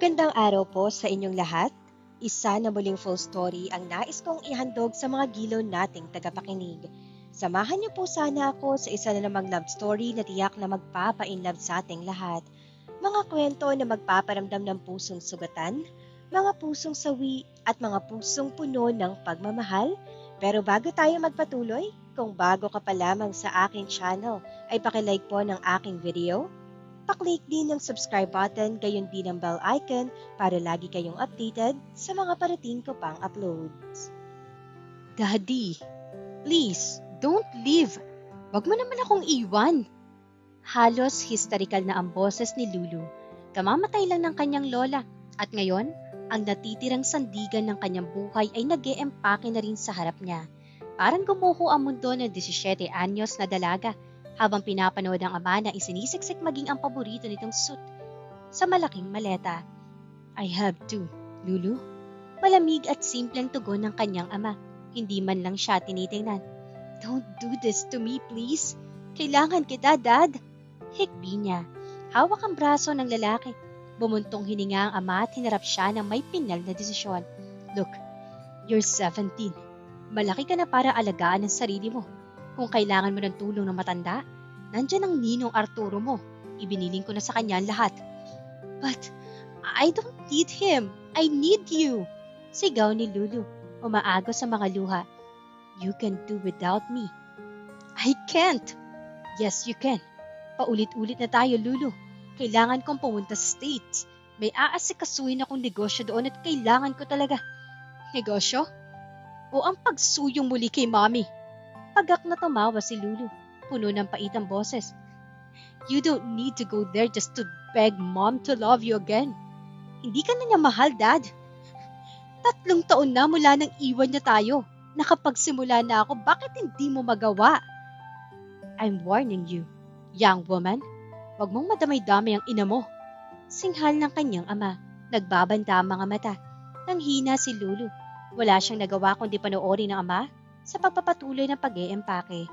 Magandang araw po sa inyong lahat. Isa na muling full story ang nais kong ihandog sa mga gilaw nating tagapakinig. Samahan niyo po sana ako sa isa na namang love story na tiyak na magpapa-inlove sa ating lahat. Mga kwento na magpaparamdam ng pusong sugatan, mga pusong sawi at mga pusong puno ng pagmamahal. Pero bago tayo magpatuloy, kung bago ka pa lamang sa aking channel, ay pakilike po ng aking video. Paklik din ng subscribe button gayon din ang bell icon para lagi kayong updated sa mga parating ko pang uploads. Daddy, please, don't leave. Wag mo naman akong iwan. Halos hysterical na ang boses ni Lulu. Kamamatay lang ng kanyang lola at ngayon, ang natitirang sandigan ng kanyang buhay ay nag-e-empake na rin sa harap niya. Parang gumuho ang mundo ng 17 anyos na dalaga habang pinapanood ang ama na isinisiksik maging ang paborito nitong suit sa malaking maleta. I have to, Lulu. Malamig at simpleng tugon ng kanyang ama. Hindi man lang siya tinitingnan. Don't do this to me, please. Kailangan kita, Dad. Hikbi niya. Hawak ang braso ng lalaki. Bumuntong hininga ang ama at hinarap siya ng may pinal na desisyon. Look, you're 17. Malaki ka na para alagaan ang sarili mo. Kung kailangan mo ng tulong ng matanda, nandyan ang ninong Arturo mo. Ibiniling ko na sa kanya ang lahat. But I don't need him. I need you. Sigaw ni Lulu. Umaagos sa mga luha. You can do without me. I can't. Yes, you can. Paulit-ulit na tayo, Lulu. Kailangan kong pumunta sa States. May aasikasuhin akong negosyo doon at kailangan ko talaga. Negosyo? O ang pagsuyong muli kay Mommy? Pagak na tumawa si Lulu. Puno ng paitang boses. You don't need to go there just to beg Mom to love you again. Hindi ka na niya mahal, Dad. 3 taon na mula nang iwan niya tayo. Nakapagsimula na ako, bakit hindi mo magawa? I'm warning you, young woman. Huwag mong madamay-damay ang ina mo. Singhal ng kanyang ama. Nagbabanta ang mga mata. Nanghina si Lulu. Wala siyang nagawa kundi panoorin ng ama sa pagpapatuloy ng pag-eempake.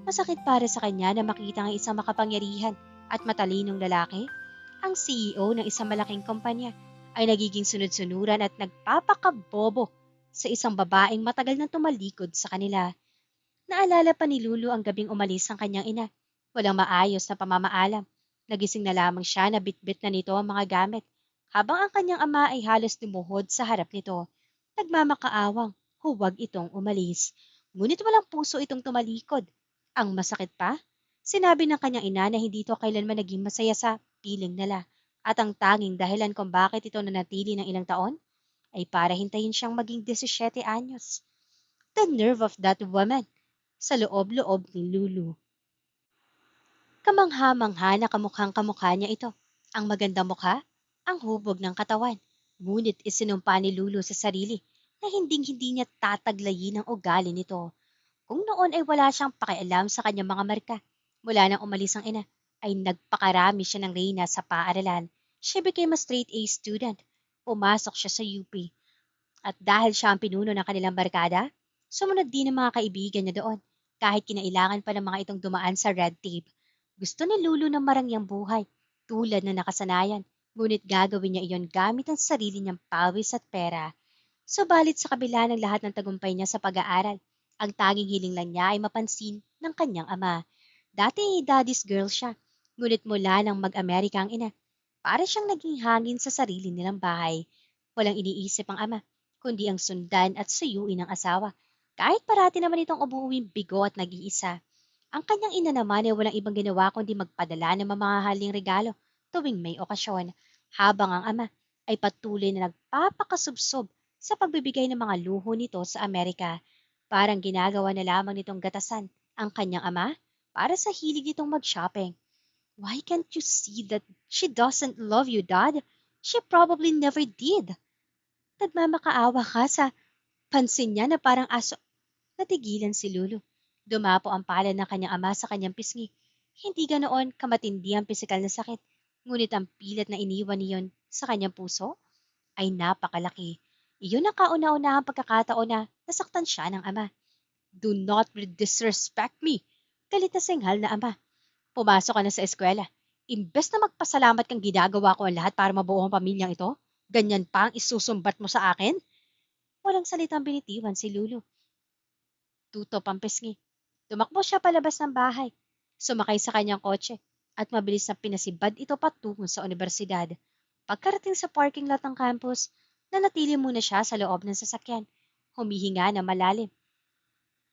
Masakit para sa kanya na makita ang isang makapangyarihan at matalinong lalaki, ang CEO ng isang malaking kumpanya, ay nagiging sunod-sunuran at nagpapakabobo sa isang babaeng matagal nang tumalikod sa kanila. Naalala pa ni Lulu ang gabing umalis ang kanyang ina. Walang maayos na pamamaalam. Nagising na lamang siya na bitbit na nito ang mga gamit, habang ang kanyang ama ay halos lumuhod sa harap nito. Nagmamakaawang, huwag itong umalis. Ngunit walang puso itong tumalikod. Ang masakit pa, sinabi ng kanyang ina na hindi ito kailanman naging masaya sa piling nila. At ang tanging dahilan kung bakit ito nanatili ng ilang taon ay para hintayin siyang maging 17 anyos. The nerve of that woman! Sa loob-loob ni Lulu. Kamangha-mangha na kamukhang-kamukha niya ito. Ang maganda mukha, ang hubog ng katawan. Ngunit isinumpa ni Lulu sa sarili na hinding-hindi niya tataglayin ang ugali nito. Kung noon ay wala siyang pakialam sa kanyang mga marka, mula nang umalis ang ina, ay nagpakarami siya ng reyna sa paaralan. She became a straight A student. Pumasok siya sa UP. At dahil siya ang pinuno ng kanilang barkada, sumunod din ang mga kaibigan niya doon, kahit kinailangan pa ng mga itong dumaan sa red tape. Gusto ni Lulu ng marangyang buhay, tulad na nakasanayan, ngunit gagawin niya iyon gamit ang sarili niyang pawis at pera. Subalit sa kabila ng lahat ng tagumpay niya sa pag-aaral, ang tanging hiling lang niya ay mapansin ng kanyang ama. Dati daddy's girl siya, ngunit mula nang mag-Amerika ang ina, para siyang naging hangin sa sarili nilang bahay. Walang iniisip ang ama, kundi ang sundan at suyuin ng asawa. Kahit parati naman itong umuuwing bigo at nag-iisa. Ang kanyang ina naman ay walang ibang ginawa kundi magpadala ng mamahaling regalo tuwing may okasyon, habang ang ama ay patuloy na nagpapakasubsob sa pagbibigay ng mga luho nito sa Amerika. Parang ginagawa na lamang nitong gatasan ang kanyang ama para sa hilig nitong mag-shopping. Why can't you see that she doesn't love you, Dad? She probably never did. Nagmamakaawa ka sa pansin niya na parang aso. Natigilan si Lulu. Dumapo ang palad ng kanyang ama sa kanyang pisngi. Hindi ganoon kamatindi ang pisikal na sakit, ngunit ang pilat na iniwan niyon sa kanyang puso ay napakalaki. Iyon ang kauna-unahang pagkakataon na nasaktan siya ng ama. Do not disrespect me, galit na singhal na ama. Pumasok ka na sa eskwela. Imbes na magpasalamat kang ginagawa ko ang lahat para mabuo ang pamilyang ito, Ganyan pa ang isusumbat mo sa akin? Walang salitang binitiwan si Lulu. Tuto pampisngi. Tumakbo siya palabas ng bahay. Sumakay sa kanyang kotse at mabilis na pinasibad ito patungo sa universidad. Pagkarating sa parking lot ng campus, nanatili muna siya sa loob ng sasakyan. Humihinga na malalim.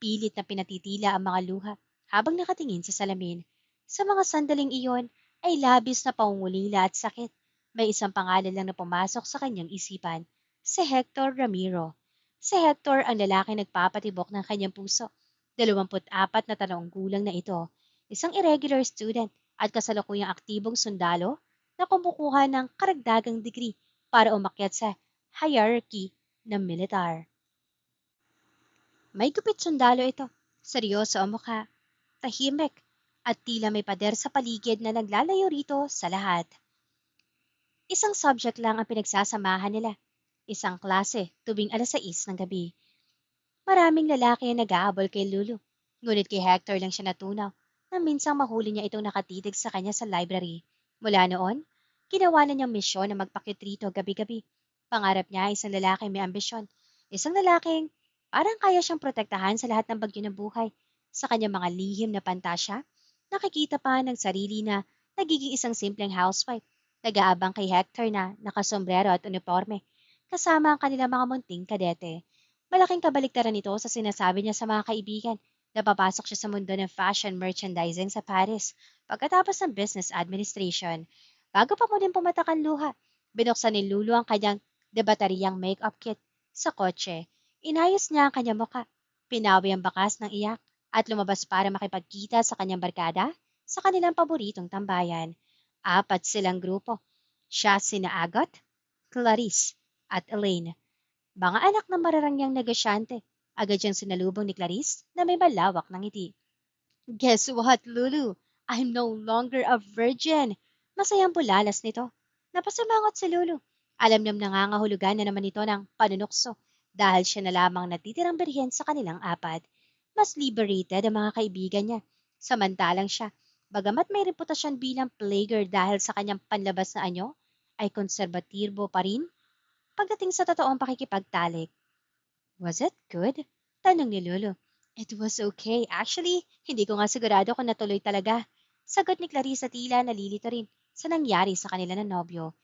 Pilit na pinatitila ang mga luha habang nakatingin sa salamin. Sa mga sandaling iyon ay labis na pangungulila at sakit. May isang pangalan lang na pumasok sa kanyang isipan, si Hector Ramiro. Si Hector ang lalaki nagpapatibok ng kanyang puso. 24 na taong gulang na ito, isang irregular student at kasalukuyang aktibong sundalo na kumukuha ng karagdagang degree para umakyat sa hierarchy ng militar. May gupit sundalo ito, seryoso ang mukha, tahimik, at tila may pader sa paligid na naglalayo rito sa lahat. Isang subject lang ang pinagsasamahan nila, isang klase tuwing 6:00 ng gabi. Maraming lalaki ang nag-aabol kay Lulu, ngunit kay Hector lang siya natunaw na minsang mahuli niya itong nakatitig sa kanya sa library. Mula noon, ginawa na niyang misyon na magpakit rito gabi-gabi. Pangarap niya ay isang lalaki may ambisyon, isang lalaking parang kaya siyang protektahan sa lahat ng bagyo ng buhay. Sa kanyang mga lihim na pantasya, nakikita pa ng sarili na nagiging isang simpleng housewife, nag-aabang kay Hector na nakasombrero at uniforme, kasama ang kanilang mga munting kadete. Malaking kabaliktaran nito sa sinasabi niya sa mga kaibigan na papasok siya sa mundo ng fashion merchandising sa Paris pagkatapos ng business administration. Bago pa muling pumatak ang luha, binuksan ni Lulu ang kanyang debatariyang makeup kit sa kotse. Inayos niya ang kanyang muka, pinawi ang bakas ng iyak, at lumabas para makipagkita sa kanyang barkada sa kanilang paboritong tambayan. 4 silang grupo. Siya sina Agot, Clarice, at Elaine. Mga anak ng mararangyang negosyante. Agad siyang sinalubong ni Clarice na may malawak ng ngiti. Guess what, Lulu? I'm no longer a virgin. Masayang bulalas nito. Napasimangot si Lulu. Alam niyang nangangahulugan na naman ito ng panunukso dahil siya na lamang natitirang birhen sa kanilang 4. Mas liberated ang mga kaibigan niya. Samantalang siya, bagamat may reputasyon bilang player dahil sa kanyang panlabas na anyo, ay konserbatibo pa rin pagdating sa totoong pakikipagtalik. Was it good? Tanong ni Lulu. It was okay. Actually, hindi ko nga sigurado kung natuloy talaga. Sagot ni Clarissa tila nalilito rin sa nangyari sa kanila ng nobyo.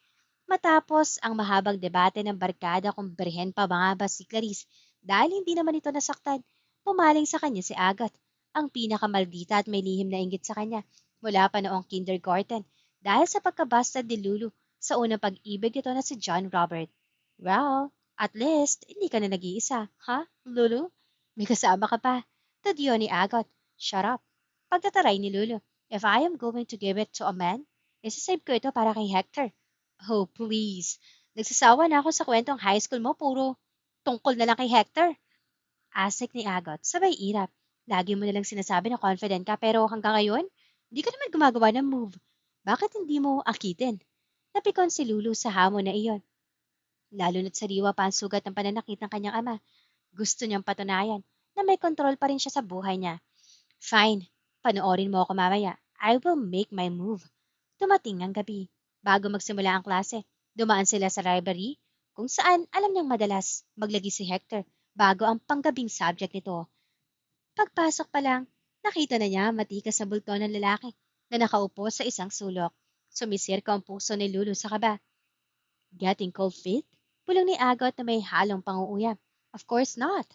Matapos ang mahabang debate ng barkada kung berhen pa mga ba si Clarice dahil hindi naman ito nasaktan, pumaling sa kanya si Agat, ang pinakamaldita at may lihim na inggit sa kanya mula pa noong kindergarten dahil sa pagkabastard ni Lulu sa unang pag-ibig nito na si John Robert. Well, at least, hindi ka na nag-iisa, ha, Lulu? May kasama ka pa. Tadyo ni Agot. Shut up. Pagtataray ni Lulu. If I am going to give it to a man, isasave ko ito para kay Hector. Oh, please. Nagsasawa na ako sa kwentong high school mo, puro tungkol na lang kay Hector. Asik ni Agot, sabay irap. Lagi mo nalang sinasabi na confident ka pero hanggang ngayon, hindi ka naman gumagawa ng move. Bakit hindi mo akitin? Napikon si Lulu sa hamon na iyon. Lalo na't sariwa pa ang sugat ng pananakit ng kanyang ama. Gusto niyang patunayan na may kontrol pa rin siya sa buhay niya. Fine, panoorin mo ako mamaya. I will make my move. Tumating ang gabi. Bago magsimula ang klase, dumaan sila sa library kung saan alam niyang madalas maglagi si Hector bago ang panggabing subject nito. Pagpasok pa lang, nakita na niya matikas sa bulto ng lalaki na nakaupo sa isang sulok. Sumisirka ang puso ni Lulu sa kaba. Getting cold feet? Pulong ni Agot na may halong panguuyam. Of course not.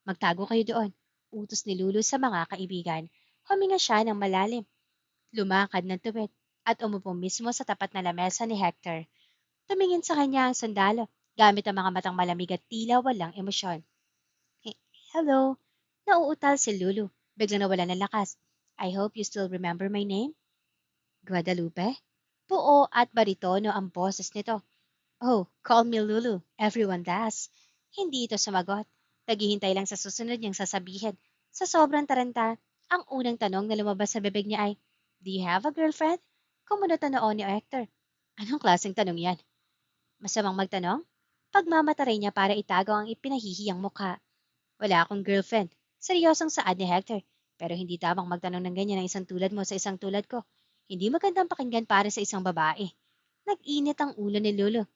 Magtago kayo doon. Utos ni Lulu sa mga kaibigan. Huminga siya ng malalim. Lumakad ng tuwid at umupo mismo sa tapat na lamesa ni Hector. Tumingin sa kanya ang sundalo gamit ang mga matang malamig at tila walang emosyon. Hello. Nauutal si Lulu. Biglang nawala ng lakas. I hope you still remember my name? Guadalupe? Buo at baritono ang boses nito. Oh, call me Lulu. Everyone does. Hindi ito sumagot. Naghihintay lang sa susunod niyang sasabihin. Sa sobrang taranta, ang unang tanong na lumabas sa bibig niya ay, Do you have a girlfriend? Kumunot na noon ni Hector. Anong klaseng tanong yan? Masamang magtanong? Pagmamataray niya para itago ang ipinahihiyang mukha. Wala akong girlfriend. Seryosong saad ni Hector. Pero hindi tamang magtanong ng ganyan ng isang tulad mo sa isang tulad ko. Hindi magandang pakinggan para sa isang babae. Nag-init ang ulo ni Lulu.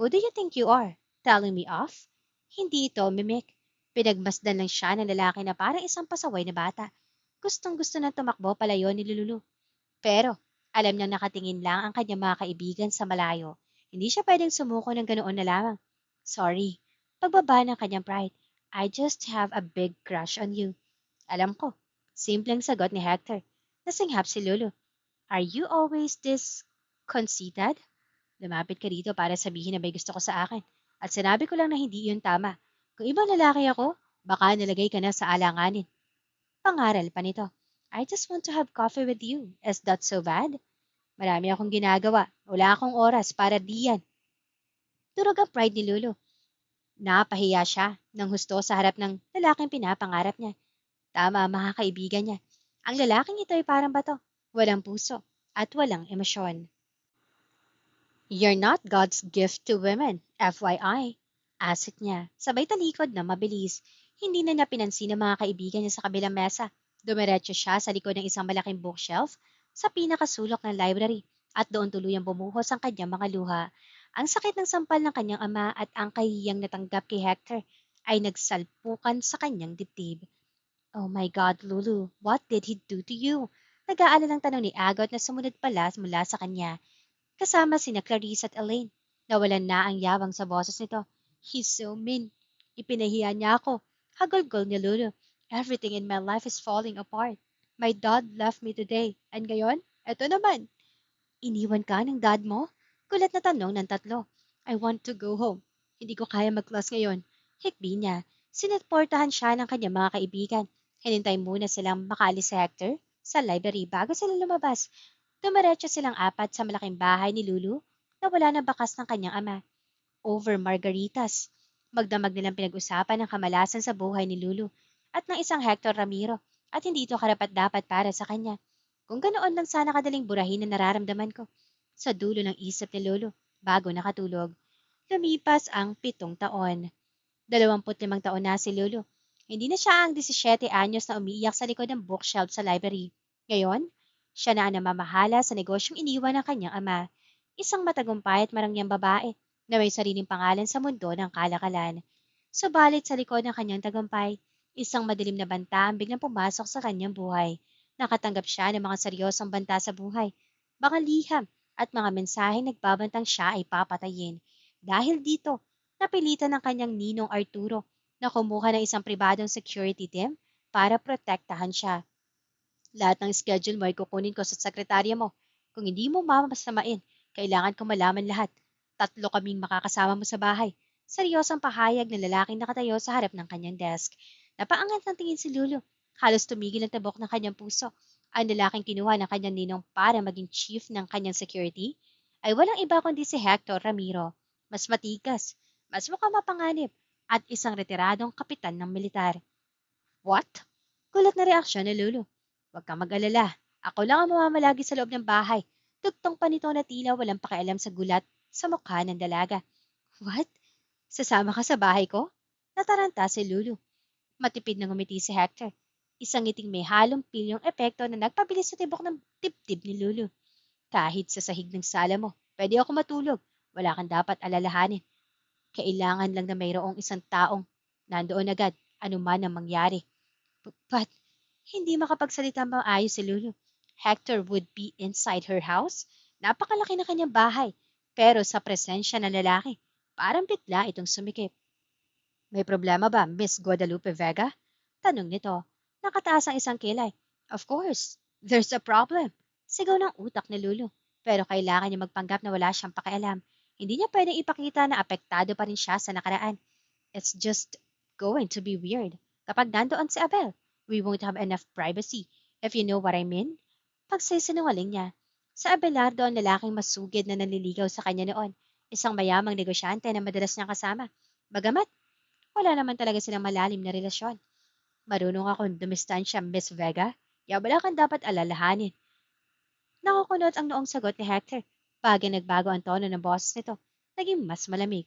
Who do you think you are? Telling me off? Hindi ito mimik. Pinagmasdan lang siya ng lalaki na parang isang pasaway na bata. Gustong-gusto na tumakbo palayo ni Lulu. Pero, alam niyang nakatingin lang ang kanyang mga kaibigan sa malayo. Hindi siya pwedeng sumuko ng ganoon na lamang. Sorry. Pagbaba ng kanyang pride. I just have a big crush on you. Alam ko. Simpleng sagot ni Hector. Nasinghap si Lulu. Are you always this conceited? Lumapit ka dito para sabihin na may gusto ko sa akin. At sinabi ko lang na hindi yun tama. Kung ibang lalaki ako, baka nalagay ka na sa alanganin. Pangaral pa nito. I just want to have coffee with you. Is that so bad? Marami akong ginagawa. Wala akong oras para diyan. Durog ang pride ni Lulu. Napahiya siya ng husto sa harap ng lalaking pinapangarap niya. Tama ang mga kaibigan niya. Ang lalaking ito ay parang bato. Walang puso at walang emosyon. You're not God's gift to women, FYI. Asik niya. Sabay talikod na mabilis. Hindi na niya pinansin ng mga kaibigan niya sa kabilang mesa. Dumiretso siya sa likod ng isang malaking bookshelf sa pinakasulok ng library at doon tuluyang bumuhos ang kanyang mga luha. Ang sakit ng sampal ng kanyang ama at ang kahiyang natanggap kay Hector ay nagsalpukan sa kanyang dibdib. Oh my God, Lulu, what did he do to you? Nag-aalalang tanong ni Agot na sumunod pala mula sa kanya. Kasama sina Clarice at Elaine. Nawalan na ang yabang sa boses nito. He's so mean. Ipinahiya niya ako. Hagulgol ni Lulu. Everything in my life is falling apart. My dad left me today. And ngayon, eto naman. Iniwan ka ng dad mo? Kulat na tanong ng tatlo. I want to go home. Hindi ko kaya mag-class ngayon. Hikbi niya. Sinetportahan siya ng kanyang mga kaibigan. Hinintay muna silang makaalis sa Hector sa library bago sila lumabas. Dumiretso silang apat sa malaking bahay ni Lulu na wala na bakas ng kanyang ama. Over margaritas. Magdamag nilang pinag-usapan ang kamalasan sa buhay ni Lulu at ng isang Hector Ramiro at hindi ito karapat-dapat para sa kanya. Kung ganoon lang sana kadaling burahin na nararamdaman ko. Sa dulo ng isip ni Lulu bago nakatulog. Lumipas ang 7 taon. 25 taon na si Lulu. Hindi na siya ang 17 anyos na umiiyak sa likod ng bookshelf sa library. Ngayon, siya na ang namamahala sa negosyong iniwan ng kanyang ama. Isang matagumpay at marangyang babae na may sariling pangalan sa mundo ng kalakalan. Subalit sa likod ng kanyang tagumpay, isang madilim na banta ang biglang pumasok sa kanyang buhay. Nakatanggap siya ng mga seryosong banta sa buhay, mga liham at mga mensaheng nagbabantang siya ay papatayin. Dahil dito, napilitan ng kanyang ninong Arturo na kumuha ng isang pribadong security team para protektahan siya. Lahat ng schedule mo ay kukunin ko sa sekretarya mo. Kung hindi mo mamasamain, kailangan ko malaman lahat. 3 kaming makakasama mo sa bahay. Seryosang pahayag ng lalaking nakatayo sa harap ng kanyang desk. Napaangat ng tingin si Lulu. Halos tumigil ang tabok ng kanyang puso. Ang lalaking kinuha ng kanyang ninong para maging chief ng kanyang security ay walang iba kundi si Hector Ramiro. Mas matikas, mas mukhang mapanganib, at isang retiradong kapitan ng militar. What? Gulat na reaksyon ni Lulu. Huwag kang mag-alala. Ako lang ang mamamalagi sa loob ng bahay. Tugtong pa nito na tila walang pakialam sa gulat sa mukha ng dalaga. What? Sasama ka sa bahay ko? Nataranta si Lulu. Matipid na ngumiti si Hector. Isang ngiting may halong pilyong epekto na nagpabilis sa tibok ng dibdib ni Lulu. Kahit sa sahig ng sala mo, pwede ako matulog. Wala kang dapat alalahanin. Kailangan lang na mayroong isang taong nandoon agad, anuman ang mangyari. But, hindi makapagsalita maayos si Lulu. Hector would be inside her house. Napakalaki na kanyang bahay. Pero sa presensya ng lalaki, parang bitla itong sumikip. May problema ba, Miss Guadalupe Vega? Tanong nito. Nakataas ang isang kilay. Of course, there's a problem. Sigaw ng utak ni Lulu. Pero kailangan niya magpanggap na wala siyang pakialam. Hindi niya pwedeng ipakita na apektado pa rin siya sa nakaraan. It's just going to be weird. Kapag nandoon si Abel, we won't have enough privacy, if you know what I mean. Pagsisinungaling niya. Sa Abelardo ang lalaking masugid na nanliligaw sa kanya noon, isang mayamang negosyante na madalas niyang kasama. Bagamat, wala naman talaga silang malalim na relasyon. Marunong akong dumistansya, Miss Vega. Wala kang dapat alalahanin. Nakukunot ang noong sagot ni Hector. Bagay nagbago ang tono ng boses nito. Naging mas malamig.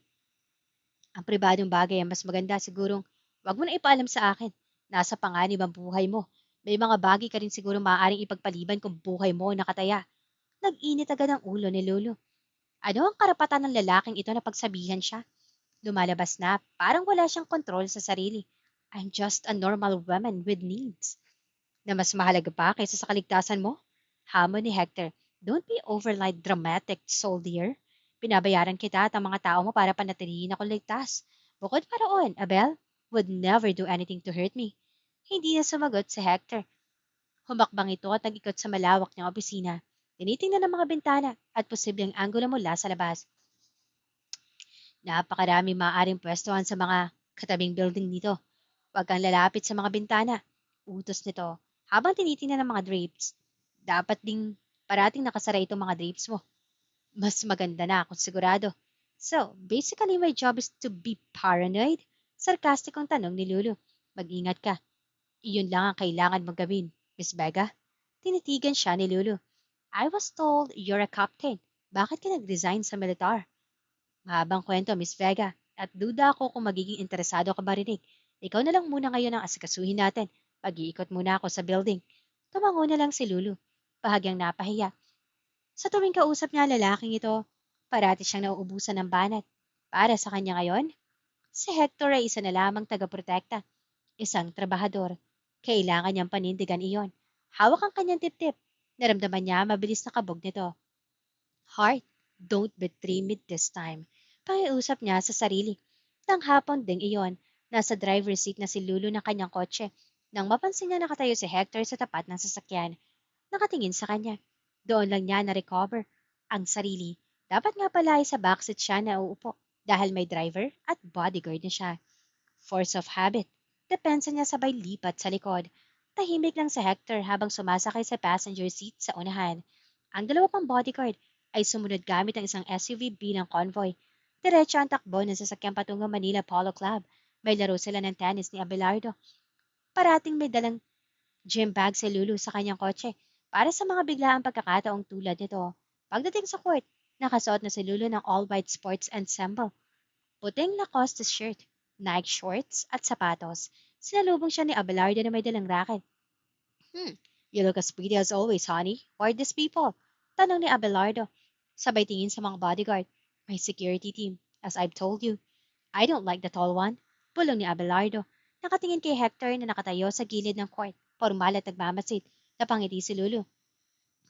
Ang pribadong bagay ang mas maganda sigurong wag mo na ipaalam sa akin. Nasa panganib ang buhay mo. May mga bagay ka rin siguro maaaring ipagpaliban kung buhay mo nakataya. Nag-init agad ang ulo ni Lulu. Ano ang karapatan ng lalaking ito na pagsabihan siya? Lumalabas na parang wala siyang kontrol sa sarili. I'm just a normal woman with needs. Na mas mahalaga pa kaysa sa kaligtasan mo? Hamon ni Hector, don't be overly dramatic, soldier. Pinabayaran kita at ang mga tao mo para panatilihin ako ligtas. Bukod pa roon, Abel would never do anything to hurt me. Hindi na sumagot si Hector. Humakbang ito at nag-ikot sa malawak niyang opisina. Tinitingnan ang mga bintana at posibleng anggulo mula sa labas. Napakarami maaaring pwestuhan sa mga katabing building nito. Huwag kang lalapit sa mga bintana. Utos nito habang tinitingnan ang mga drapes. Dapat ding parating nakasara itong mga drapes mo. Mas maganda na kung sigurado. So, basically my job is to be paranoid? Sarkastikong tanong ni Lulu. Mag-ingat ka. Iyon lang ang kailangan mong gawin, Miss Vega. Tinitigan siya ni Lulu. I was told you're a captain. Bakit ka nag-resign sa militar? Mahabang kwento, Miss Vega. At duda ako kung magiging interesado ka marinig. Ikaw na lang muna ngayon ang asikasuhin natin. Pag-iikot muna ako sa building. Tumango na lang si Lulu. Bahagyang napahiya. Sa tuwing kausap niya ang lalaking ito, parati siyang nauubusan ng banat. Para sa kanya ngayon, si Hector ay isa na lamang tagaprotekta. Isang trabahador. Kailangan niyang panindigan iyon. Hawak ang kanyang tip-tip. Naramdaman niya mabilis na kabog nito. Heart, don't betray me this time. Pakiusap niya sa sarili. Nang hapon ding iyon, nasa driver's seat na si Lulu ng kanyang kotse. Nang mapansin niya nakatayo si Hector sa tapat ng sasakyan, nakatingin sa kanya. Doon lang niya na-recover ang sarili. Dapat nga pala ay sa backseat siya na uupo dahil may driver at bodyguard na siya. Force of habit. Depensa niya sabay lipat sa likod. Tahimik lang si Hector habang sumasakay sa passenger seat sa unahan. Ang dalawa pang bodyguard ay sumunod gamit ang isang SUV bilang convoy. Diretso ang takbo ng sasakyan patungong Manila Polo Club. May laro sila ng tennis ni Abelardo. Parating may dalang gym bag si Lulu sa kanyang kotse para sa mga biglaang pagkakataong tulad nito. Pagdating sa court, nakasuot na si Lulu ng all-white sports ensemble. Puting Lacoste shirt, Nike shorts at sapatos. Sinalubong siya ni Abelardo na may dalang racket. You look as pretty as always, honey. Who are these people? Tanong ni Abelardo. Sabay tingin sa mga bodyguard. My security team, as I've told you. I don't like the tall one. Bulong ni Abelardo. Nakatingin kay Hector na nakatayo sa gilid ng court. Formal at nagmamasid. Napangiti si Lulu.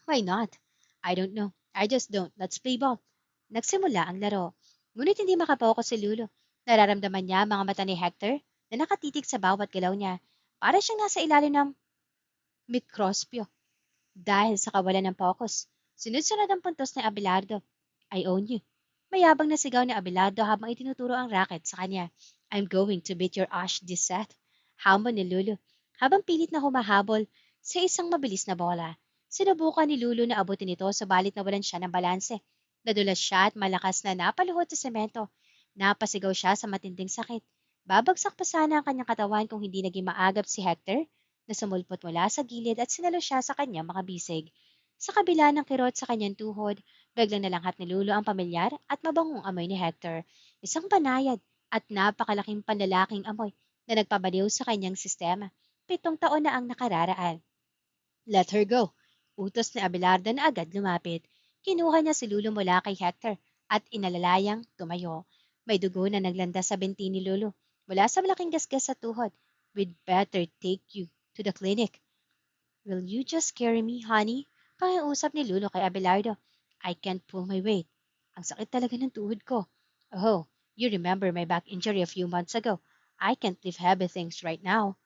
Why not? I don't know. I just don't. Let's play ball. Nagsimula ang laro. Ngunit hindi makapokus si Lulu. Nararamdaman niya ang mga mata ni Hector na nakatitig sa bawat galaw niya. Para siyang nasa ilalim ng mikrospyo. Dahil sa kawalan ng focus, sunod-sunod ang puntos ni Abelardo. I own you. Mayabang na sigaw ni Abelardo habang itinuturo ang racket sa kanya. I'm going to beat your ash this set. Hamon ni Lulu habang pilit na humahabol sa isang mabilis na bola. Sinubukan ni Lulu na abutin ito subalit nawalan siya ng balanse. Nadulas siya at malakas na napaluhod sa semento. Napasigaw siya sa matinding sakit. Babagsak pa sana ang kanyang katawan kung hindi naging maagap si Hector na sumulpot mula sa gilid at sinalo siya sa kanyang mga bisig. Sa kabila ng kirot sa kanyang tuhod, biglang nalanghat ni Lulu ang pamilyar at mabangong amoy ni Hector. Isang banayad at napakalaking panlalaking amoy na nagpabaliw sa kanyang sistema. 7 taon na ang nakararaan. Let her go. Utos ni Abelardo na agad lumapit. Kinuha niya si Lulu mula kay Hector at inalalayang tumayo. May dugo na naglanda sa binti ni Lulu mula sa malaking gasgas sa tuhod. We'd better take you to the clinic. Will you just carry me, honey? Pakiusap ni Lulu kay Abelardo. I can't pull my weight. Ang sakit talaga ng tuhod ko. Oh, you remember my back injury a few months ago. I can't lift heavy things right now.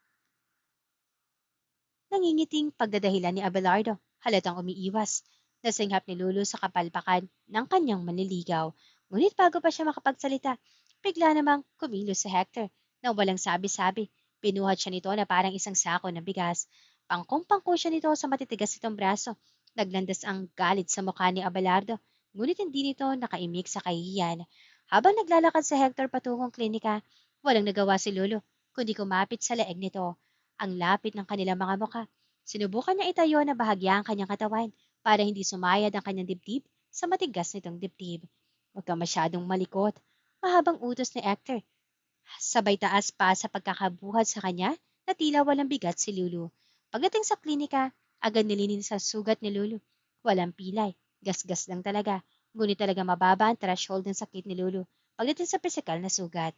Nangingiting pagdadahilan ni Abelardo. Halatang umiiwas. Nasinghap ni Lulu sa kapalpakan ng kanyang manliligaw. Ngunit bago pa siya makapagsalita, bigla namang kumilos si Hector nang walang sabi-sabi. Pinuhat siya nito na parang isang sako ng bigas. Pangkong-pangko siya nito sa matitigas nitong braso. Naglandas ang galit sa mukha ni Abelardo, ngunit hindi nito nakaimik sa kahihiyan. Habang naglalakad si Hector patungong klinika, walang nagawa si Lulu, kundi kumapit sa leeg nito. Ang lapit ng kanilang mga mukha. Sinubukan niya itayo na bahagya ang kanyang katawan para hindi sumayad ang kanyang dibdib sa matigas nitong dibdib. Huwag ka masyadong malikot. Mahabang utos ni Hector. Sabay taas pa sa pagkakabuhat sa kanya na tila walang bigat si Lulu. Pagdating sa klinika, agad nilinin sa sugat ni Lulu. Walang pilay, gasgas lang talaga. Ngunit talaga mababa ang threshold ng sakit ni Lulu pagdating sa pisikal na sugat.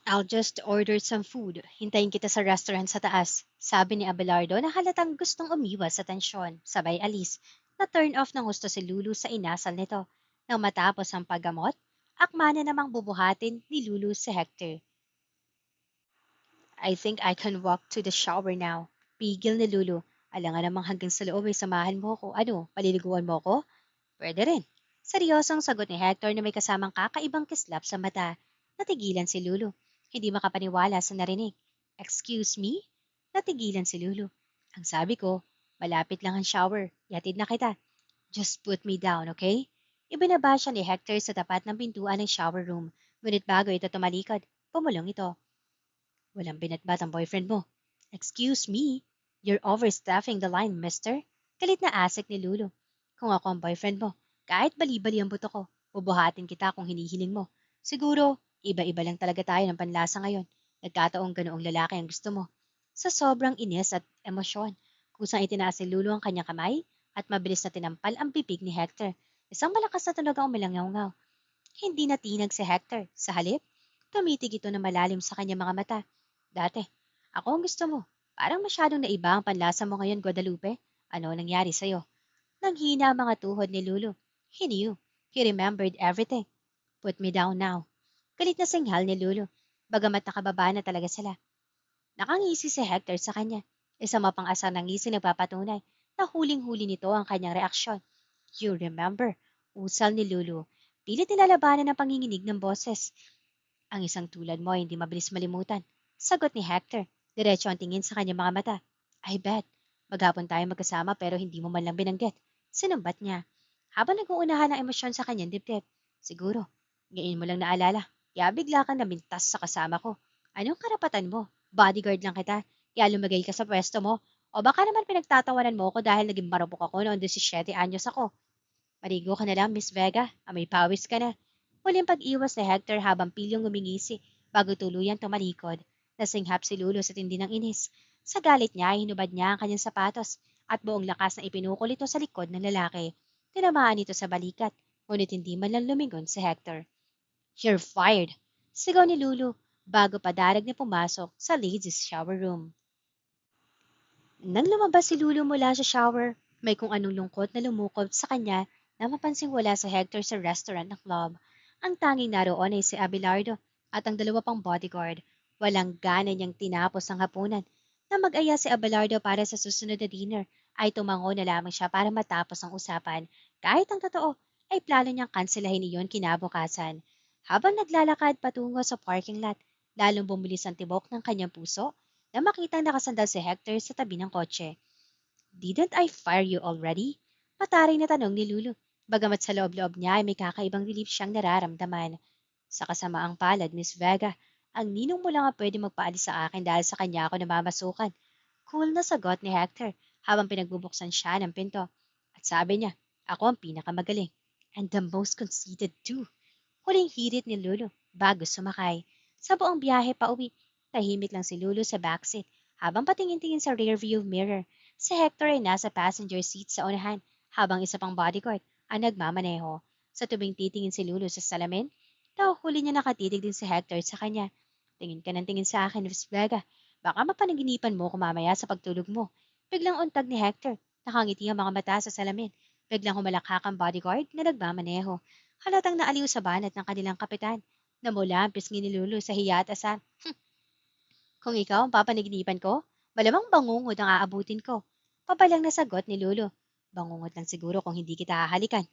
I'll just order some food. Hintayin kita sa restaurant sa taas. Sabi ni Abelardo na halatang gustong umiwas sa tensyon. Sabay alis. Na-turn off ng gusto si Lulu sa inasal nito. Nang matapos ang paggamot, akma na namang bubuhatin ni Lulu si Hector. I think I can walk to the shower now. Pigil ni Lulu. Alangan namang hanggang sa loob ay samahan mo ko. Ano, paliliguan mo ko? Pwede rin. Seryosong sagot ni Hector na may kasamang kakaibang kislap sa mata. Natigilan si Lulu. Hindi makapaniwala sa narinig. Excuse me? Natigilan si Lulu. Ang sabi ko, malapit lang ang shower. Yatid na kita. Just put me down, okay? Ibinaba siya ni Hector sa tapat ng pintuan ng shower room. Ngunit bago ito tumalikod, pumulong ito. Walang binatbat ang boyfriend mo. Excuse me? You're overstaffing the line, mister. Galit na asik ni Lulu. Kung ako ang boyfriend mo, kahit bali-bali ang buto ko, bubuhatin kita kung hinihiling mo. Siguro, iba-iba lang talaga tayo ng panlasa ngayon. Nagkataong ganoong lalaki ang gusto mo. Sa sobrang inis at emosyon, kusang itinaas ni Lulu ang kanyang kamay at mabilis na tinampal ang bibig ni Hector. Isang malakas na tunog ang umilangaw-ngaw. Hindi natinag si Hector. Sa halip, tumitig ito na malalim sa kanyang mga mata. Dati, ako ang gusto mo. Parang masyadong naiba ang panlasa mo ngayon, Guadalupe. Ano nangyari sa'yo? Nanghina ang mga tuhod ni Lulu. He knew. He remembered everything. Put me down now. Galit na singhal ni Lulu. Bagamat nakababa na talaga sila. Nakangisi si Hector sa kanya. Isang mapang-asar ng ngisi nagpapatunay na huling-huli nito ang kanyang reaksyon. You remember? Usal ni Lulu. Pilit nilalabanan ang panginginig ng boses. Ang isang tulad mo ay hindi mabilis malimutan. Sagot ni Hector. Diretso ang tingin sa kanyang mga mata. I bet. Maghapon tayo magkasama pero hindi mo man lang binanggit. Sinumbat niya. Habang nag-uunahan ang emosyon sa kanyang dibdib. Siguro, ngayon mo lang naalala. Kaya bigla kang namintas sa kasama ko. Anong karapatan mo? Bodyguard lang kita. Kaya lumagay ka sa pwesto mo. O baka naman pinagtatawanan mo ako dahil naging marupok ako noong 17 anyos ako. Marigo ka na lang, Miss Vega. Amoy pawis ka na. Muling pag-iwas ni Hector habang pilyong ngumingisi bago tuluyang tumalikod. Nasinghap si Lulu sa tindi ng inis. Sa galit niya, hinubad niya ang kanyang sapatos at buong lakas na ipinukol ito sa likod ng lalaki. Tinamaan ito sa balikat, ngunit hindi man lang lumingon si Hector. You're fired! Sigaw ni Lulu bago padarag na pumasok sa ladies' shower room. Nang lumabas si Lulu mula sa shower, may kung anong lungkot na lumukod sa kanya na mapansing wala sa Hector sa restaurant ng club. Ang tanging naroon ay si Abelardo at ang dalawa pang bodyguard. Walang gana niyang tinapos ang hapunan. Na mag-aya si Abelardo para sa susunod na dinner ay tumango na lamang siya para matapos ang usapan. Kahit ang totoo ay plano niyang kanselahin iyon kinabukasan. Habang naglalakad patungo sa parking lot, lalong bumulis ang tibok ng kanyang puso na makitang nakasandal si Hector sa tabi ng kotse. Didn't I fire you already? Mataray na tanong ni Lulu. Bagamat sa loob-loob niya ay may kakaibang relief siyang nararamdaman. Sa kasamaang palad, Miss Vega, ang ninong mo lang ang pwede magpaalis sa akin dahil sa kanya ako namamasukan. Cool na sagot ni Hector habang pinagbubuksan siya ng pinto. At sabi niya, ako ang pinakamagaling. And the most conceited too. Huling hirit ni Lulu bago sumakay. Sa buong biyahe pa uwi, tahimik lang si Lulu sa backseat habang patingin-tingin sa rearview mirror. Si Hector ay nasa passenger seat sa unahan habang isa pang bodyguard ang nagmamaneho. Sa tubing titingin si Lulu sa salamin, huli niya nakatitig din si Hector sa kanya. Tingin ka ng tingin sa akin, Miss Vega. Baka mapanaginipan mo kumamaya sa pagtulog mo. Biglang untag ni Hector. Nakangiti ang mga mata sa salamin. Biglang humalakhak ang bodyguard na nagmamaneho. Halatang naaliw sa banat ng kanilang kapitan. Namula ang pisngi ni Lulu sa hiya at asar. Kung ikaw ang papanaginipan ko, malamang bangungod ang aabutin ko. Papalang na sagot ni Lulu. Bangungot lang siguro kung hindi kita hahalikan.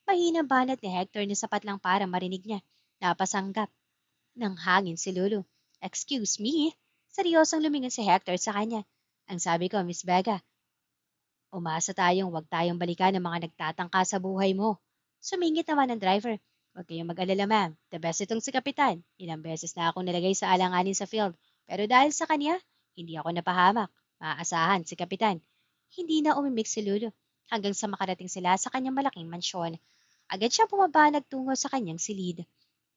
Mahinang banat ni Hector na sapat lang para marinig niya. Napasanggap ng hangin si Lulu. Excuse me? Seryosong lumingon si Hector sa kanya. Ang sabi ko, Miss Vega, umasa tayong wag tayong balikan ng mga nagtatangka sa buhay mo. Sumingit naman ang driver. Huwag kayong mag-alala, ma'am. The best itong si Kapitan. Ilang beses na akong nilagay sa alanganin sa field. Pero dahil sa kanya, hindi ako napahamak. Maaasahan si Kapitan. Hindi na umimik si Lulu hanggang sa makarating sila sa kanyang malaking mansyon. Agad siya bumaba nagtungo sa kanyang silid.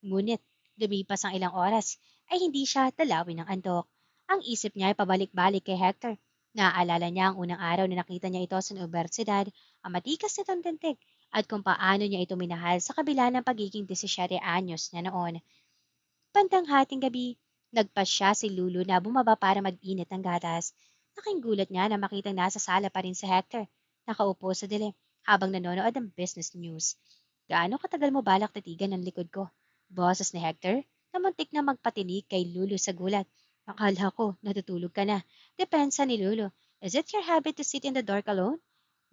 Ngunit, lumipas ang ilang oras, ay hindi siya dalawin ng andok. Ang isip niya ay pabalik-balik kay Hector. Naaalala niya ang unang araw na nakita niya ito sa universidad, ang matikas nitong tintig at kung paano niya ito minahal sa kabila ng pagiging 17 anyos niya noon. Bandang hating gabi, nagpasya si Lulu na bumaba para mag-init ng gatas. Laking gulat niya na makitang nasa sala pa rin si Hector, nakaupo sa dilim habang nanonood ng business news. Gaano katagal mo balak titigan ng likod ko? Boses ni Hector na muntik na magpatinig kay Lulu sa gulat. Akala ko, natutulog ka na. Depensa ni Lulu. Is it your habit to sit in the dark alone?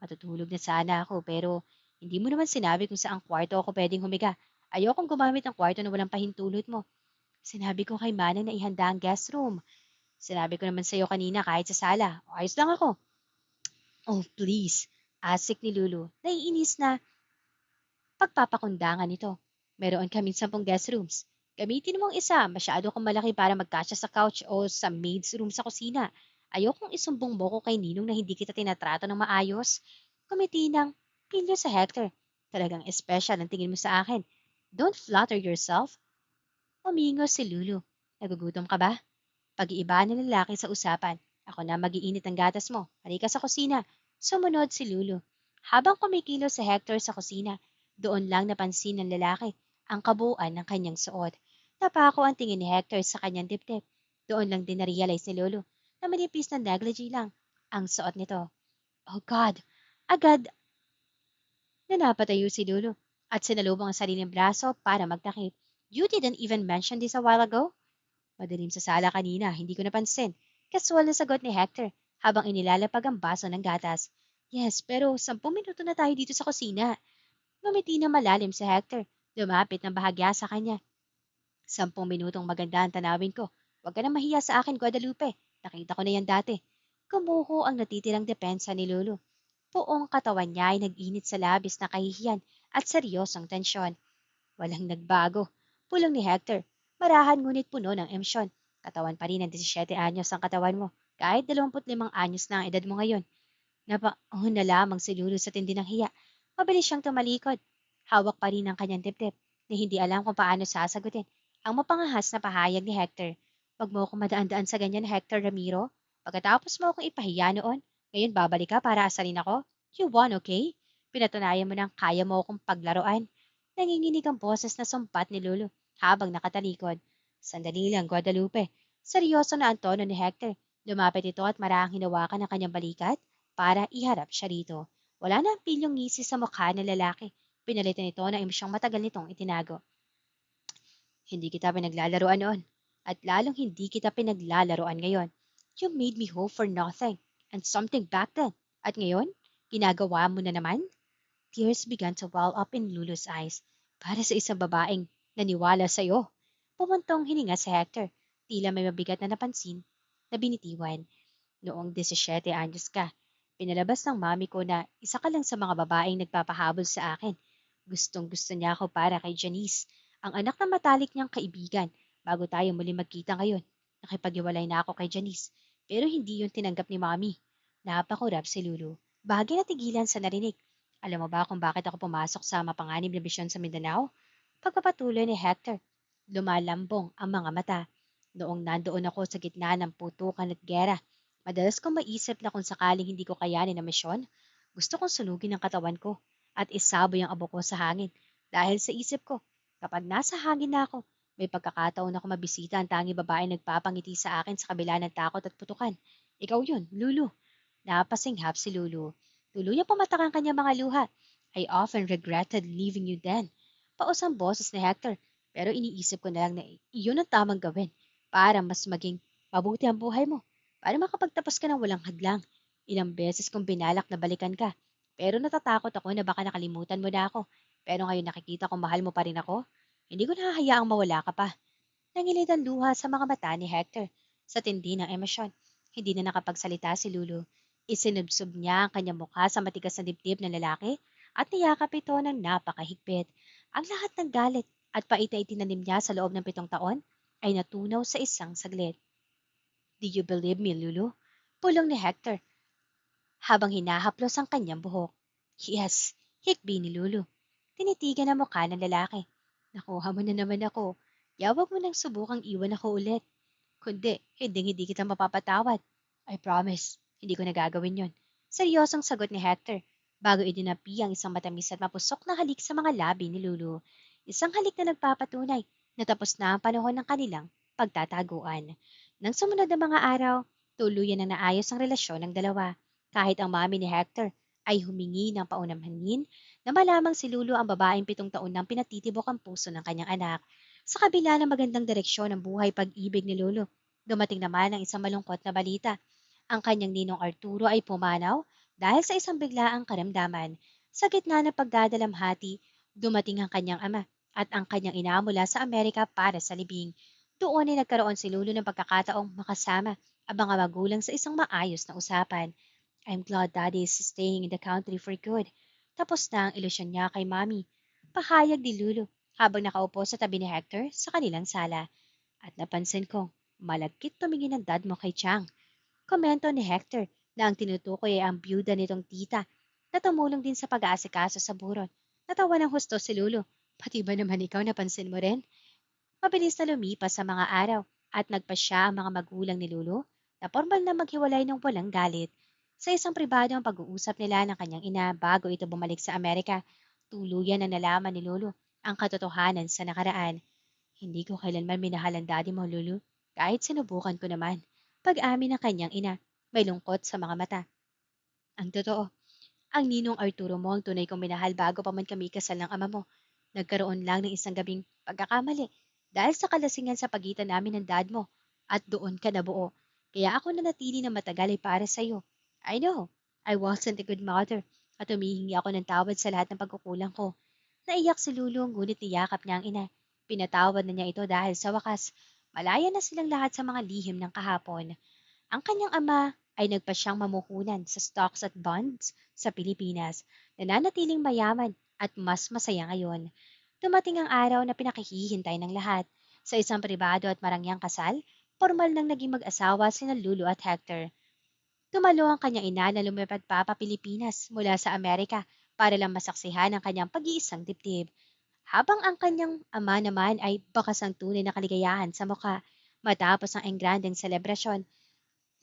Matutulog na sana ako pero hindi mo naman sinabi kung saang kwarto ako pwedeng humiga. Ayokong gumamit ng kwarto na walang pahintulot mo. Sinabi ko kay Manang na ihanda ang guest room. Sinabi ko naman sa'yo kanina kahit sa sala. Ayos lang ako. Oh, please. Asik ni Lulu. Naiinis na pagpapakundangan nito. Meron kaming 10 guest rooms. Gamitin mo ang isa. Masyado kang malaki para magkasya sa couch o sa maid's room sa kusina. Ayokong isumbong mo ko kay Ninong na hindi kita tinatrato ng maayos. Kumiti ng pilyo sa Hector. Talagang espesyal ang tingin mo sa akin. Don't flatter yourself. Umingos si Lulu. Nagugutom ka ba? Pag-iiba ng lalaki sa usapan. Ako na mag-iinit ng gatas mo. Halika sa kusina. Sumunod si Lulu. Habang kumikilos si Hector sa kusina, doon lang napansin ng lalaki ang kabuuan ng kanyang suot. Napako ang tingin ni Hector sa kanyang dibdib. Doon lang din na-realize ni Lulu na manipis na negligee lang ang suot nito. Oh God! Agad na napatayo si Lulu at sinalubong ang sariling braso para magtakip. You didn't even mention this a while ago? Madilim sa sala kanina, hindi ko napansin. Kaswal na sagot ni Hector habang inilalapag ang baso ng gatas. Yes, pero 10 minuto na tayo dito sa kusina. Ngumiti na malalim si Hector. Lumapit ng bahagya sa kanya. 10 minutong maganda ang tanawin ko. Huwag ka na mahiya sa akin, Guadalupe. Nakita ko na yan dati. Kumuho ang natitirang depensa ni Lulu. Buong katawan niya ay nag-init sa labis na kahihiyan at seryosong tensyon. Walang nagbago. Pulong ni Hector. Marahan ngunit puno ng emosyon. Katawan pa rin ng 17 anyos ang katawan mo. Kahit 25 anyos na ang edad mo ngayon. Napaahon na lamang si Lulu sa tindi ng hiya. Mabilis siyang tumalikod. Hawak pa rin ang kanyang dibdib na hindi alam kung paano sasagutin. Ang mapangahas na pahayag ni Hector. Huwag mo akong madaan-daan sa ganyan, Hector Ramiro. Pagkatapos mo akong ipahiya noon, ngayon babalik ka para asalin ako? You won, okay? Pinatunayan mo ng kaya mo akong paglaruan. Nanginginig ang boses na sumpat ni Lulu habang nakatalikod. Sandali lang, Guadalupe. Seryoso na ang tono ni Hector. Lumapit ito at marahang hinawakan ang kanyang balikat para iharap siya rito. Wala na ang pilyong ngisi sa mukha ng lalaki. Pinalitan ito ng emosyong matagal nitong itinago. Hindi kita pinaglalaroan noon. At lalong hindi kita pinaglalaroan ngayon. You made me hope for nothing and something back then. At ngayon, ginagawa mo na naman? Tears began to well up in Lulu's eyes para sa isang babaeng naniwala sa iyo. Pumuntong hininga si Hector, tila may mabigat na napansin na binitiwan. Noong 17 anyos ka, pinalabas ng mami ko na isa ka lang sa mga babaeng nagpapahabol sa akin. Gustong gusto niya ako para kay Janice, ang anak na matalik niyang kaibigan bago tayo muli magkita ngayon. Nakipag-iwalay na ako kay Janice, pero hindi yun tinanggap ni mami. Napakurap si Lulu. Bagay na tigilan sa narinig. Alam mo ba kung bakit ako pumasok sa mapanganib na misyon sa Mindanao? Pagpapatuloy ni Hector, lumalambong ang mga mata. Noong nandoon ako sa gitna ng putukan at gera, madalas kong maisip na kung sakaling hindi ko kayanin ang misyon, gusto kong sunugin ang katawan ko at isaboy ang abo ko sa hangin. Dahil sa isip ko, kapag nasa hangin na ako, may pagkakataon ako mabisita ang tanging babae nagpapangiti sa akin sa kabila ng takot at putukan. Ikaw yun, Lulu. Napasinghap si Lulu. Tuluyang pumatak ang kanyang mga luha. I often regretted leaving you then. Paus ang boses ni Hector, pero iniisip ko na lang na iyon ang tamang gawin para mas maging mabuti ang buhay mo. Para makapagtapos ka ng walang hadlang. Ilang beses kong binalak na balikan ka. Pero natatakot ako na baka nakalimutan mo na ako. Pero ngayon nakikita kong mahal mo pa rin ako. Hindi ko nahahayaang mawala ka pa. Nangilid ang luha sa mga mata ni Hector sa tindi ng emosyon. Hindi na nakapagsalita si Lulu. Isinubsob niya ang kanyang mukha sa matigas na dibdib ng lalaki at niyakap ito ng napakahigpit. Ang lahat ng galit at pait na itinanim niya sa loob ng 7 taon ay natunaw sa isang saglit. Do you believe me, Lulu? Pulong ni Hector habang hinahaplos ang kanyang buhok. Yes, hikbi ni Lulu. Tinitigan ang mukha ng lalaki. Nakuha mo na naman ako. Yawag mo nang subukang iwan ako ulit. Kundi, hindi kita mapapatawad. I promise, hindi ko nagagawin yon. Seryosong sagot ni Hector. bago idinapi ang isang matamis at mapusok na halik sa mga labi ni Lulu. Isang halik na nagpapatunay na tapos na ang panahon ng kanilang pagtataguan. Nang sumunod na mga araw, tuluyan na naayos ang relasyon ng dalawa. Kahit ang mami ni Hector ay humingi ng paunamhanin na malamang si Lulu ang babaeng 7 taon nang pinatitibok ang puso ng kanyang anak. Sa kabila ng magandang direksyon ng buhay pag-ibig ni Lulu, dumating naman ang isang malungkot na balita. Ang kanyang ninong Arturo ay pumanaw dahil sa isang biglaang karamdaman. Sa gitna ng pagdadalamhati, dumating ang kanyang ama at ang kanyang ina mula sa Amerika para sa libing. Doon ay nagkaroon si Lulu ng pagkakataong makasama ang mga magulang sa isang maayos na usapan. I'm glad Daddy is staying in the country for good. Tapos na ang ilusyon niya kay Mami. Pahayag ni Lulu habang nakaupo sa tabi ni Hector sa kanilang sala. At napansin ko, malagkit tumingin ang dad mo kay Chang. Komento ni Hector na ang tinutukoy ay ang byuda nitong tita na tumulong din sa pag-aasikaso sa burol. Natawa ng husto si Lulu. Pati ba naman ikaw napansin mo rin? Mabilis na lumipas sa mga araw at nagpasya ang mga magulang ni Lulu na formal na maghiwalay ng walang galit. Sa isang pribado ang pag-uusap nila ng kanyang ina bago ito bumalik sa Amerika, tuluyan na nalaman ni Lulu ang katotohanan sa nakaraan. Hindi ko kailanman minahal ang daddy mo, Lulu. Kahit sinubukan ko naman. Pag-amin ng kanyang ina, may lungkot sa mga mata. Ang totoo, ang ninong Arturo mo ang tunay kong minahal bago pa man kami kasal ng ama mo. Nagkaroon lang ng isang gabing pagkakamali dahil sa kalasingan sa pagitan namin ng dad mo at doon ka nabuo. Kaya ako nanatili na matagal ay para sa iyo. I know, I wasn't a good mother at humihingi ako ng tawad sa lahat ng pagkukulang ko. Naiyak si Lulu ngunit niyakap niya ang ina. Pinatawad na niya ito dahil sa wakas, malaya na silang lahat sa mga lihim ng kahapon. Ang kanyang ama ay nagpasyang mamuhunan sa stocks at bonds sa Pilipinas, nananatiling mayaman at mas masaya ngayon. Dumating ang araw na pinakihihintay ng lahat. Sa isang pribado at marangyang kasal, formal nang naging mag-asawa sina Lulu at Hector. Tumalo ang kanyang ina na lumipad pa Pilipinas mula sa Amerika para lang masaksihan ang kanyang pag-iisang dibdib. Habang ang kanyang ama naman ay bakas ang tunay na kaligayahan sa mukha matapos ang engrandeng selebrasyon.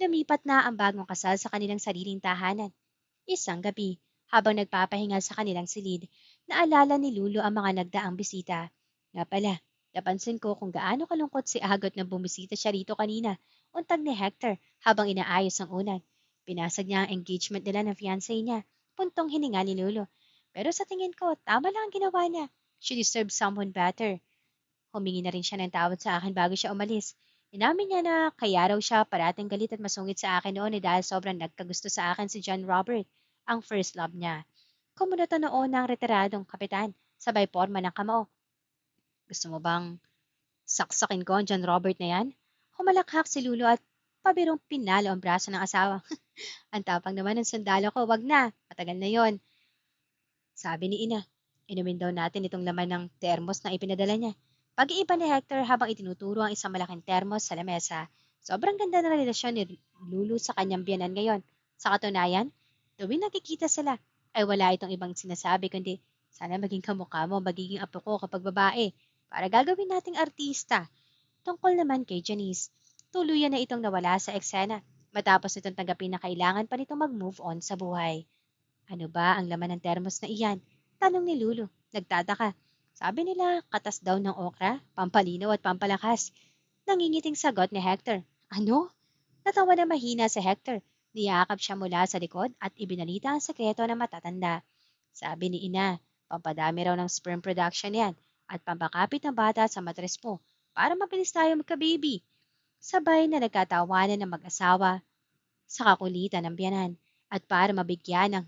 Lumipat na ang bagong kasal sa kanilang sariling tahanan. Isang gabi, habang nagpapahinga sa kanilang silid, naalala ni Lulu ang mga nagdaang bisita. Nga pala, napansin ko kung gaano kalungkot si Agot na bumisita siya rito kanina, untag ni Hector habang inaayos ang unan. Pinasag niya ang engagement nila ng fiancé niya, puntong hininga ni Lulu. Pero sa tingin ko, tama lang ang ginawa niya. She deserves someone better. Humingi na rin siya ng tawad sa akin bago siya umalis. Inamin niya na kaya raw siya parating galit at masungit sa akin noon dahil sobrang nagkagusto sa akin si John Robert, ang first love niya. Kumunoto noon ng retiradong kapitan, sabay porma ng kamao. Gusto mo bang saksakin ko ang John Robert na yan? Humalakhak si Lulu at pabirong pinalo ang braso ng asawa. Ang tapang naman ng sundalo ko, wag na, matagal na yon. Sabi ni Ina, inumin daw natin itong laman ng termos na ipinadala niya. Pag-iiba ni Hector habang itinuturo ang isang malaking termos sa lamesa. Sobrang ganda ng relasyon ni Lulu sa kanyang biyanan ngayon. Sa katunayan, tuwing nakikita sila, ay wala itong ibang sinasabi kundi sana maging kamukha mo magiging apo ko kapag babae para gagawin nating artista. Tungkol naman kay Janice, tuluyan na itong nawala sa eksena matapos itong tanggapin na kailangan pa nitong mag-move on sa buhay. Ano ba ang laman ng termos na iyan? Tanong ni Lulu. Nagtataka. Sabi nila, katas daw ng okra, pampalinaw at pampalakas. Nangingiting sagot ni Hector. Ano? Natawa na mahina si Hector. Niyakap siya mula sa likod at ibinalita ang sekreto ng matatanda. Sabi ni Ina, pampadami raw ng sperm production yan at pampakapit ng bata sa matres mo para mabilis tayo magka-baby. Sabay na nagkatawanan ng mag-asawa sa kakulitan ng biyanan at para mabigyan ng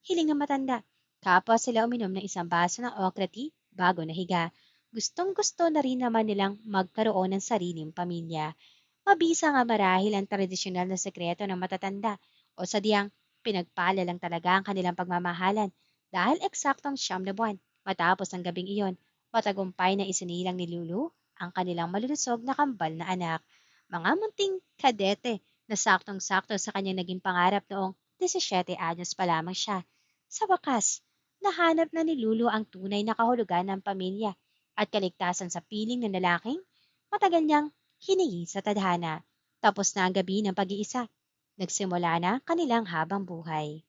hiling ng matanda. Kapwa sila uminom ng isang baso ng okra tea bago nahiga. Gustong-gusto na rin naman nilang magkaroon ng sariling pamilya. Mabisa nga marahil ang tradisyonal na sekreto ng matatanda o sadyang pinagpala lang talaga ang kanilang pagmamahalan dahil eksaktong 9 na buwan matapos ang gabing iyon, matagumpay na isinilang ni Lulu ang kanilang malulusog na kambal na anak. Mga munting kadete na saktong-sakto sa kanyang naging pangarap noong 17 anyos pa lamang siya. Sa wakas, nahanap na ni Lulu ang tunay na kahulugan ng pamilya at kaligtasan sa piling ng lalaking matagal niyang hiningi sa tadhana. Tapos na ang gabi ng pag-iisa. Nagsimula na kanilang habang buhay.